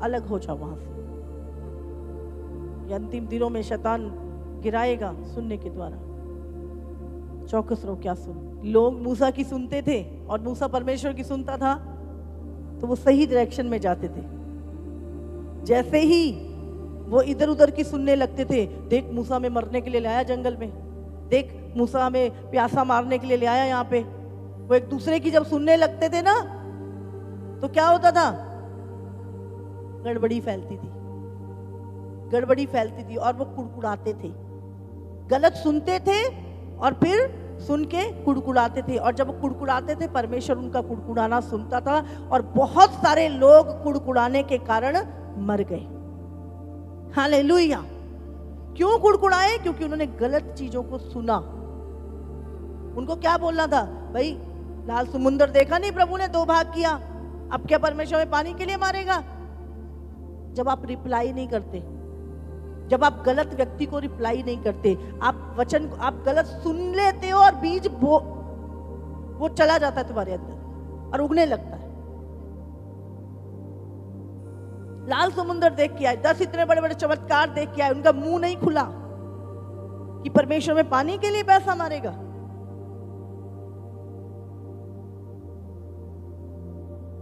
अलग हो जाओ वहां से। ये अंतिम दिनों में शैतान गिराएगा सुनने के द्वारा। चौकस रहो, क्या सुन। लोग मूसा की सुनते थे और मूसा परमेश्वर की सुनता था, तो वो सही डायरेक्शन में जाते थे। जैसे ही वो इधर उधर की सुनने लगते थे, देख मूसा में मरने के लिए लाया जंगल में, देख मूसा में प्यासा मारने के लिए ले आया यहाँ पे, वो एक दूसरे की जब सुनने लगते थे ना, तो क्या होता था, गड़बड़ी फैलती थी, गड़बड़ी फैलती थी, और वो कुड़कुड़ाते थे। गलत सुनते थे और फिर सुन के कुड़कुड़ाते थे, और जब वो कुड़कुड़ाते थे परमेश्वर उनका कुड़कुड़ाना सुनता था, और बहुत सारे लोग कुड़कुड़ाने के कारण मर गए। हालेलुया। क्यों कुड़कुड़ाए? क्योंकि उन्होंने गलत चीजों को सुना। उनको क्या बोलना था, भाई लाल समुंदर देखा नहीं, प्रभु ने 2 भाग किया, अब क्या परमेश्वर में पानी के लिए मारेगा? जब आप रिप्लाई नहीं करते, जब आप गलत व्यक्ति को रिप्लाई नहीं करते, आप वचन को आप गलत सुन लेते हो और बीज वो चला जाता है तुम्हारे अंदर और उगने लगता है। लाल समुंदर देख के आए, 10 इतने बड़े बड़े चमत्कार देख के आए, उनका मुंह नहीं खुला कि परमेश्वर में पानी के लिए पैसा मारेगा।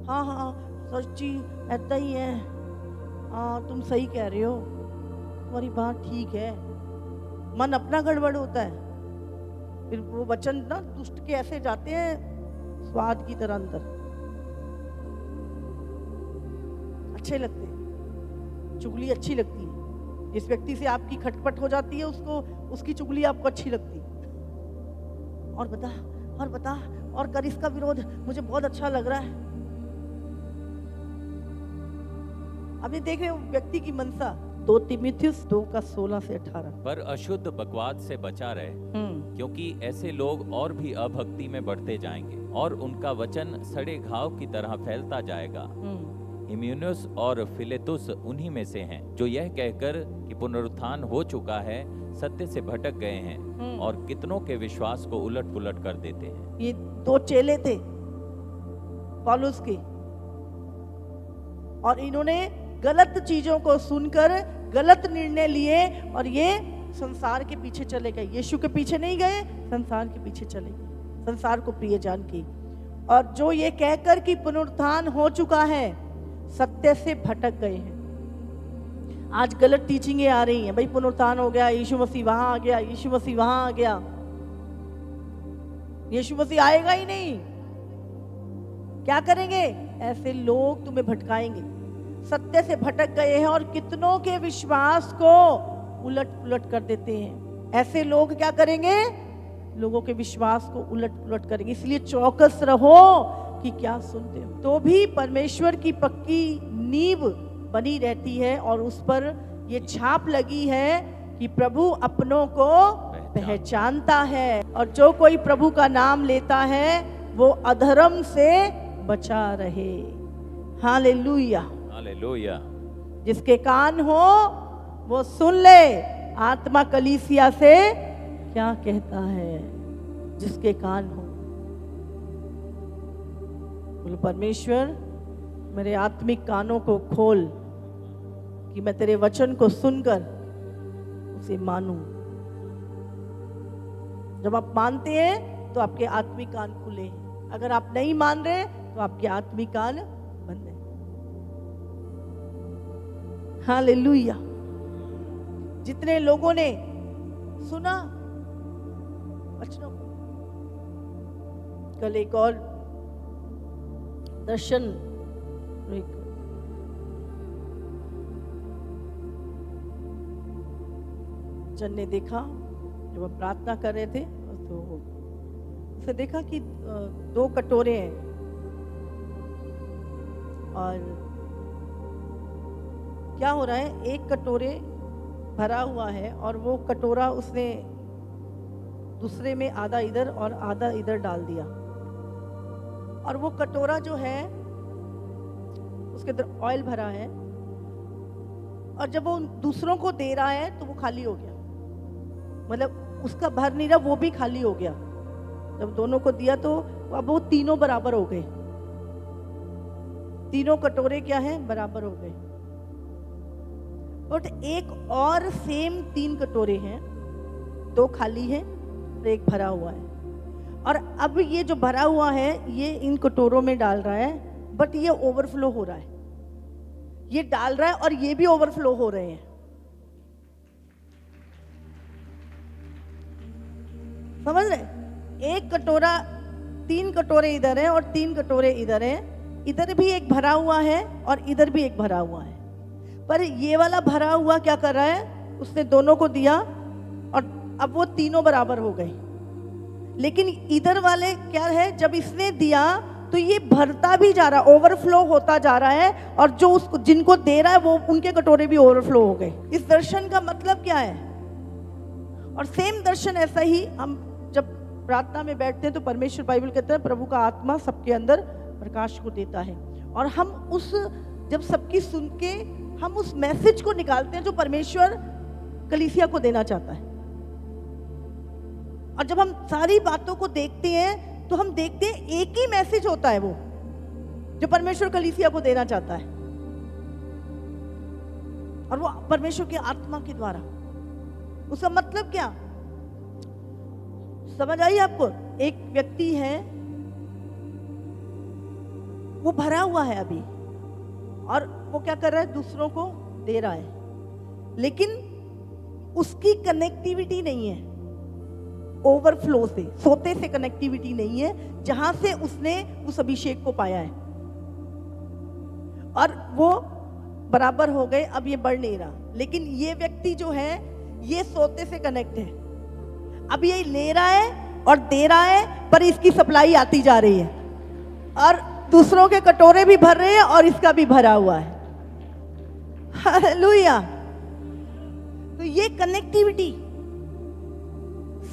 हाँ हाँ सच्ची ऐसा ही है, हाँ तुम सही कह रहे हो, तुम्हारी बात ठीक है। मन अपना गड़बड़ होता है, फिर वो वचन ना दुष्ट के ऐसे जाते हैं स्वाद की तरह अंदर, अच्छे लगते हैं, चुगली अच्छी लगती है। जिस व्यक्ति से आपकी खटपट हो जाती है, उसको उसकी चुगली आपको अच्छी लगती है। और बता और कर इसका विरोध, मुझे बहुत अच्छा लग रहा है। अभी देख रहे हो व्यक्ति की मनसा, 2 तीमुथियुस 2:16 से 18। पर अशुद्ध बकवाद से बचा रहे, क्योंकि ऐसे लोग और भी अभक्ति में बढ़ते जाएंगे और उनका वचन सड़े घाव की तरह फैलता जाएगा। हिमेनेयुस और फिलेतुस उन्हीं में से हैं, जो यह कहकर कि पुनरुत्थान हो चुका है सत्य से भटक गए हैं और कितनों के विश्वास को उलट पुलट कर देते हैं। ये 2 चेले थे पौलुस के, और इन्होंने गलत चीजों को सुनकर गलत निर्णय लिए और ये संसार के पीछे चले गए। यीशु के पीछे नहीं गए, संसार के पीछे चले गए, संसार को प्रिय जान के। और जो ये कहकर कि पुनरुत्थान हो चुका है, सत्य से भटक गए हैं। आज गलत टीचिंगें आ रही हैं, भाई पुनरुत्थान हो गया, यीशु मसीह वहां आ गया, यीशु मसीह वहां आ गया। यीशु मसीह आएगा ही नहीं, क्या करेंगे? ऐसे लोग तुम्हें भटकाएंगे। सत्य से भटक गए हैं और कितनों के विश्वास को उलट पुलट कर देते हैं। ऐसे लोग क्या करेंगे? लोगों के विश्वास को उलट पुलट करेंगे। इसलिए चौकस रहो कि क्या सुनते हो। तो भी परमेश्वर की पक्की नींव बनी रहती है और उस पर ये छाप लगी है कि प्रभु अपनों को पहचानता है, और जो कोई प्रभु का नाम लेता है वो अधर्म से बचा रहे। Hallelujah, hallelujah. जिसके कान हो वो सुन ले, आत्मा कलीसिया से क्या कहता है। जिसके कान हो, बोलो परमेश्वर मेरे आत्मिक कानों को खोल कि मैं तेरे वचन को सुनकर उसे मानूं। जब आप मानते हैं तो आपके आत्मिक कान खुले हैं, अगर आप नहीं मान रहे तो आपके आत्मिक कान बंद है। हालेलुया। जितने लोगों ने सुना वचनों को, कल एक और दर्शन, एक जन ने देखा जब हम प्रार्थना कर रहे थे, तो उसे देखा कि 2 कटोरे हैं और क्या हो रहा है, एक कटोरे भरा हुआ है और वो कटोरा उसने दूसरे में आधा इधर और आधा इधर डाल दिया, और वो कटोरा जो है उसके अंदर ऑयल भरा है, और जब वो दूसरों को दे रहा है तो वो खाली हो गया। मतलब उसका भर नहीं रहा, वो भी खाली हो गया। जब दोनों को दिया तो अब वो तीनों बराबर हो गए। तीनों कटोरे क्या हैं? बराबर हो गए। बट एक और सेम 3 कटोरे हैं, 2 खाली हैं और एक भरा हुआ है। और अब ये जो भरा हुआ है ये इन कटोरों में डाल रहा है, बट ये ओवरफ्लो हो रहा है। ये डाल रहा है और ये भी ओवरफ्लो हो रहे हैं। समझ रहे? एक कटोरा, 3 कटोरे इधर हैं और 3 कटोरे इधर हैं। इधर भी एक भरा हुआ है और इधर भी एक भरा हुआ है। पर ये वाला भरा हुआ क्या कर रहा है? उसने दोनों को दिया और अब वो तीनों बराबर हो गए। लेकिन इधर वाले क्या है, जब इसने दिया तो ये भरता भी जा रहा, ओवरफ्लो होता जा रहा है, और जो उसको जिनको दे रहा है वो उनके कटोरे भी ओवरफ्लो हो गए। इस दर्शन का मतलब क्या है? और सेम दर्शन ऐसा ही हम जब प्रार्थना में बैठते हैं तो परमेश्वर, बाइबल कहता है प्रभु का आत्मा सबके अंदर प्रकाश को देता है, और हम उस जब सबकी सुन के हम उस मैसेज को निकालते हैं जो परमेश्वर कलीसिया को देना चाहता है। और जब हम सारी बातों को देखते हैं तो हम देखते हैं एक ही मैसेज होता है वो जो परमेश्वर कलीसिया को देना चाहता है, और वो परमेश्वर की आत्मा के द्वारा। उसका मतलब क्या समझ आई आपको? एक व्यक्ति है, वो भरा हुआ है अभी, और वो क्या कर रहा है? दूसरों को दे रहा है, लेकिन उसकी कनेक्टिविटी नहीं है ओवरफ्लो से, सोते से कनेक्टिविटी नहीं है, जहां से उसने उस अभिषेक को पाया है, और वो बराबर हो गए। अब ये बढ़ नहीं रहा। लेकिन ये व्यक्ति जो है ये सोते से कनेक्ट है। अब ये ले रहा है और दे रहा है, पर इसकी सप्लाई आती जा रही है, और दूसरों के कटोरे भी भर रहे हैं और इसका भी भरा हुआ है। हालेलुया। तो ये कनेक्टिविटी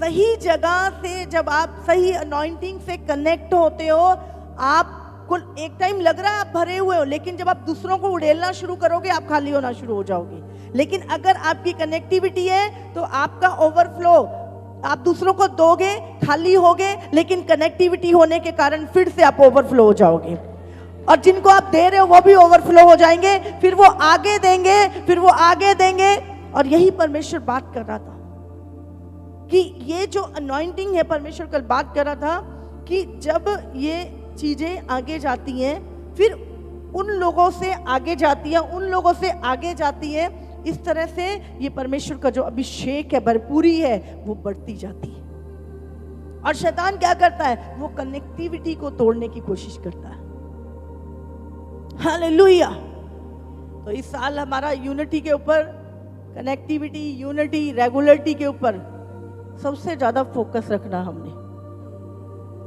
सही जगह से, जब आप सही अनॉइंटिंग से कनेक्ट होते हो, आपको एक टाइम लग रहा है आप भरे हुए हो, लेकिन जब आप दूसरों को उड़ेलना शुरू करोगे आप खाली होना शुरू हो जाओगे। लेकिन अगर आपकी कनेक्टिविटी है तो आपका ओवरफ्लो, आप दूसरों को दोगे, खाली होगे, लेकिन कनेक्टिविटी होने के कारण फिर से आप ओवरफ्लो हो जाओगे, और जिनको आप दे रहे हो वो भी ओवरफ्लो हो जाएंगे, फिर वो आगे देंगे, फिर वो आगे देंगे। और यही परमेश्वर बात कर रहा था कि ये जो अनॉइंटिंग है, परमेश्वर कल बात कर रहा था कि जब ये चीजें आगे जाती हैं, फिर उन लोगों से आगे जाती है, उन लोगों से आगे जाती है, इस तरह से ये परमेश्वर का जो अभिषेक है, भरपूरी है, वो बढ़ती जाती है। और शैतान क्या करता है? वो कनेक्टिविटी को तोड़ने की कोशिश करता है। हालेलुया। तो इस साल हमारा यूनिटी के ऊपर कनेक्टिविटी, यूनिटी, रेगुलरिटी के ऊपर सबसे ज्यादा फोकस रखना हमने।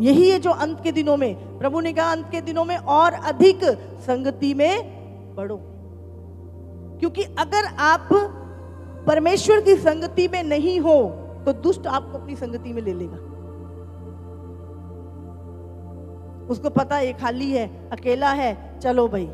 यही है जो अंत के दिनों में प्रभु ने कहा, अंत के दिनों में और अधिक संगति में बढ़ो। क्योंकि अगर आप परमेश्वर की संगति में नहीं हो तो दुष्ट आपको अपनी संगति में ले लेगा। उसको पता है ये खाली है, अकेला है, चलो भाई।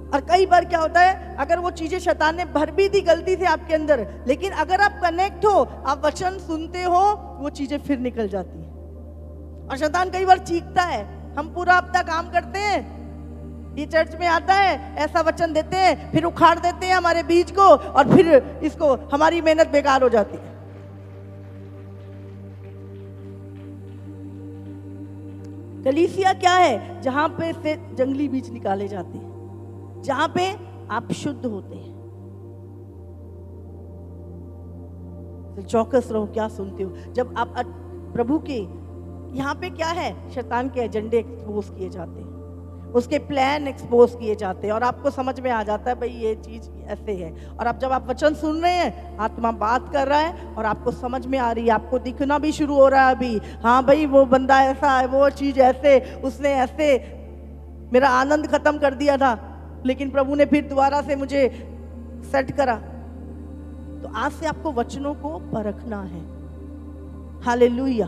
और कई बार क्या होता है, अगर वो चीजें शैतान ने भर भी दी गलती से आपके अंदर, लेकिन अगर आप कनेक्ट हो, आप वचन सुनते हो, वो चीजें फिर निकल जाती हैं। और शैतान कई बार चीखता है, हम पूरा हफ्ता काम करते हैं, ये चर्च में आता है, ऐसा वचन देते हैं, फिर उखाड़ देते हैं हमारे बीज को, और फिर इसको हमारी मेहनत बेकार हो जाती है। कलीसिया क्या है? जहां पे से जंगली बीज निकाले जाते हैं, जहां पे आप शुद्ध होते हैं। तो चौकस रहो, क्या सुनते हो। जब आप प्रभु के यहाँ पे क्या है, शैतान के एजेंडे एक्सपोज किए जाते हैं, उसके प्लान एक्सपोज किए जाते हैं, और आपको समझ में आ जाता है भाई ये चीज ऐसे है। और अब जब आप वचन सुन रहे हैं, आत्मा बात कर रहा है और आपको समझ में आ रही है, आपको दिखना भी शुरू हो रहा है अभी, हाँ भाई वो बंदा ऐसा है, वो चीज ऐसे, उसने ऐसे मेरा आनंद खत्म कर दिया था, लेकिन प्रभु ने फिर दोबारा से मुझे सेट करा। तो आज से आपको वचनों को परखना है। हालेलुया।